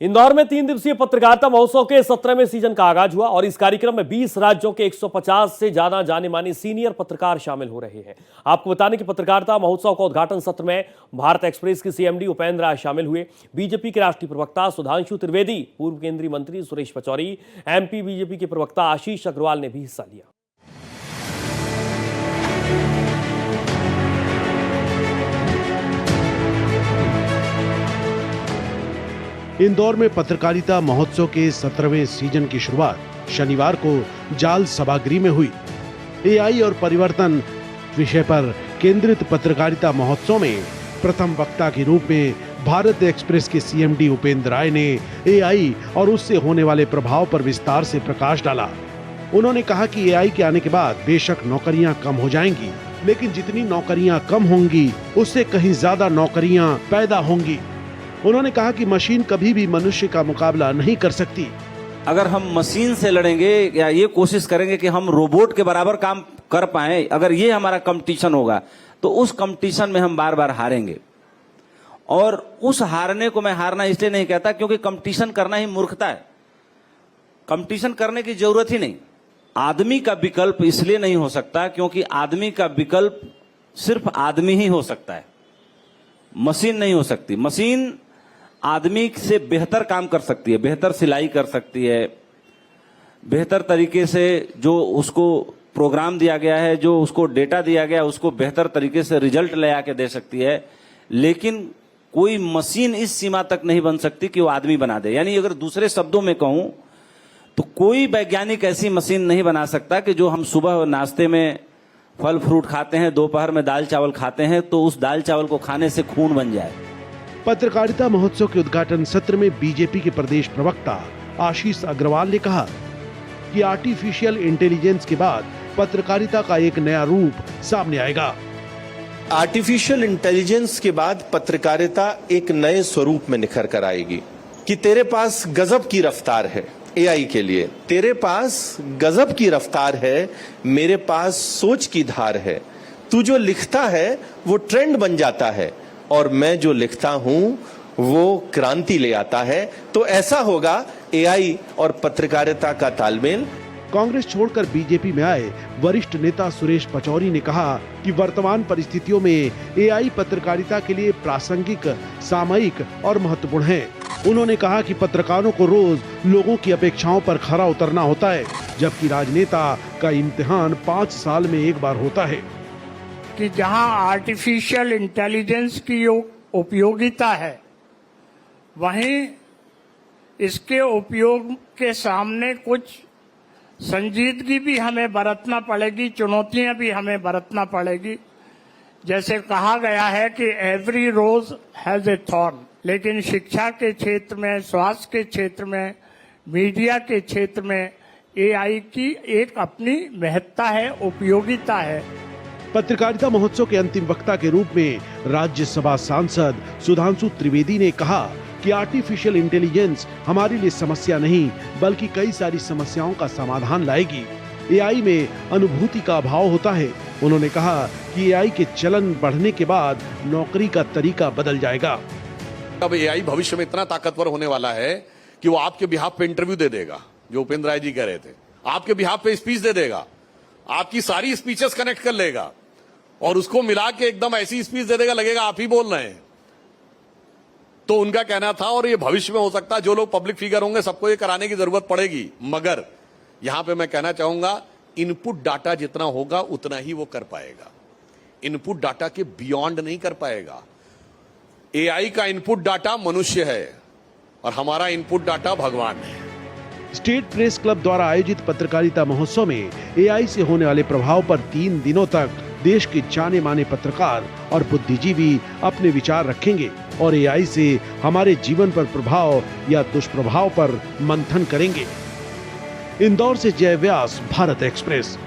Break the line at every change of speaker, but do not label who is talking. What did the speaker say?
इंदौर में 3 दिवसीय पत्रकारिता महोत्सव के 17वें सीजन का आगाज हुआ और इस कार्यक्रम में 20 राज्यों के 150 से ज्यादा जाने माने सीनियर पत्रकार शामिल हो रहे हैं। आपको बता दें कि पत्रकारिता महोत्सव का उद्घाटन सत्र में भारत एक्सप्रेस के सीएमडी उपेंद्र राय शामिल हुए। बीजेपी के राष्ट्रीय प्रवक्ता सुधांशु त्रिवेदी, पूर्व केंद्रीय मंत्री सुरेश पचौरी, एमपी बीजेपी के प्रवक्ता आशीष अग्रवाल ने भी हिस्सा लिया।
इंदौर में पत्रकारिता महोत्सव के 17वें सीजन की शुरुआत शनिवार को जाल सभागृह में हुई। एआई और परिवर्तन विषय पर केंद्रित पत्रकारिता महोत्सव में प्रथम वक्ता के रूप में भारत एक्सप्रेस के सीएमडी उपेंद्र राय ने एआई और उससे होने वाले प्रभाव पर विस्तार से प्रकाश डाला। उन्होंने कहा कि एआई के आने के बाद बेशक नौकरियां कम हो जाएंगी, लेकिन जितनी नौकरियां कम होंगी उससे कहीं ज्यादा नौकरियां पैदा होंगी। उन्होंने कहा कि मशीन कभी भी मनुष्य का मुकाबला नहीं कर सकती।
अगर हम मशीन से लड़ेंगे या ये कोशिश करेंगे कि हम रोबोट के बराबर काम कर पाए, अगर ये हमारा कंपटीशन होगा तो उस कंपटीशन में हम बार बार हारेंगे। और उस हारने को मैं हारना इसलिए नहीं कहता क्योंकि कंपटीशन करना ही मूर्खता है। कंपटीशन करने की जरूरत ही नहीं। आदमी का विकल्प इसलिए नहीं हो सकता क्योंकि आदमी का विकल्प सिर्फ आदमी ही हो सकता है, मशीन नहीं हो सकती। मशीन आदमी से बेहतर काम कर सकती है, बेहतर सिलाई कर सकती है, बेहतर तरीके से जो उसको प्रोग्राम दिया गया है, जो उसको डेटा दिया गया है, उसको बेहतर तरीके से रिजल्ट ले आके दे सकती है। लेकिन कोई मशीन इस सीमा तक नहीं बन सकती कि वो आदमी बना दे। यानी अगर दूसरे शब्दों में कहूं तो कोई वैज्ञानिक ऐसी मशीन नहीं बना सकता कि जो हम सुबह नाश्ते में फल फ्रूट खाते हैं, दोपहर में दाल चावल खाते हैं, तो उस दाल चावल को खाने से खून बन जाए।
पत्रकारिता महोत्सव के उद्घाटन सत्र में बीजेपी के प्रदेश प्रवक्ता आशीष अग्रवाल ने कहा कि आर्टिफिशियल इंटेलिजेंस के बाद पत्रकारिता का एक नया रूप सामने आएगा।
आर्टिफिशियल इंटेलिजेंस के बाद पत्रकारिता एक नए स्वरूप में निखर कर आएगी कि तेरे पास गजब की रफ्तार है। एआई के लिए तेरे पास गजब की रफ्तार है, मेरे पास सोच की धार है। तू जो लिखता है वो ट्रेंड बन जाता है और मैं जो लिखता हूं वो क्रांति ले आता है। तो ऐसा होगा एआई और पत्रकारिता का तालमेल।
कांग्रेस छोड़कर बीजेपी में आए वरिष्ठ नेता सुरेश पचौरी ने कहा कि वर्तमान परिस्थितियों में एआई पत्रकारिता के लिए प्रासंगिक, सामयिक और महत्वपूर्ण है। उन्होंने कहा कि पत्रकारों को रोज लोगों की अपेक्षाओं पर खरा उतरना होता है, जबकि राजनेता का इम्तिहान 5 साल में एक बार होता है।
कि जहां आर्टिफिशियल इंटेलिजेंस की उपयोगिता है, वहीं इसके उपयोग के सामने कुछ संजीदगी भी हमें बरतना पड़ेगी, चुनौतियां भी हमें बरतना पड़ेगी। जैसे कहा गया है कि every rose has a thorn, लेकिन शिक्षा के क्षेत्र में, स्वास्थ्य के क्षेत्र में, मीडिया के क्षेत्र में एआई की एक अपनी महत्ता है, उपयोगिता है।
पत्रकारिता महोत्सव के अंतिम वक्ता के रूप में राज्यसभा सांसद सुधांशु त्रिवेदी ने कहा कि आर्टिफिशियल इंटेलिजेंस हमारे लिए समस्या नहीं बल्कि कई सारी समस्याओं का समाधान लाएगी। एआई में अनुभूति का अभाव होता है। उन्होंने कहा कि एआई के चलन बढ़ने के बाद नौकरी का तरीका बदल जाएगा।
अब एआई भविष्य में इतना ताकतवर होने वाला है कि वो आपके बिहाफ पे इंटरव्यू दे देगा, जो उपेंद्र राय जी कह रहे थे, आपके बिहाफ पे स्पीच दे देगा, आपकी सारी स्पीचेस कनेक्ट कर लेगा और उसको मिला के एकदम ऐसी स्पीच दे देगा, लगेगा आप ही बोल रहे हैं। तो उनका कहना था, और ये भविष्य में हो सकता है, जो लोग पब्लिक फिगर होंगे सबको ये कराने की जरूरत पड़ेगी। मगर यहां पे मैं कहना चाहूंगा, इनपुट डाटा जितना होगा उतना ही वो कर पाएगा, इनपुट डाटा के बियॉन्ड नहीं कर पाएगा। एआई का इनपुट डाटा मनुष्य है और हमारा इनपुट डाटा भगवान है।
स्टेट प्रेस क्लब द्वारा आयोजित पत्रकारिता महोत्सव में एआई से होने वाले प्रभाव पर 3 दिनों तक देश के जाने माने पत्रकार और बुद्धिजीवी अपने विचार रखेंगे और एआई से हमारे जीवन पर प्रभाव या दुष्प्रभाव पर मंथन करेंगे। इंदौर से जय व्यास, भारत एक्सप्रेस।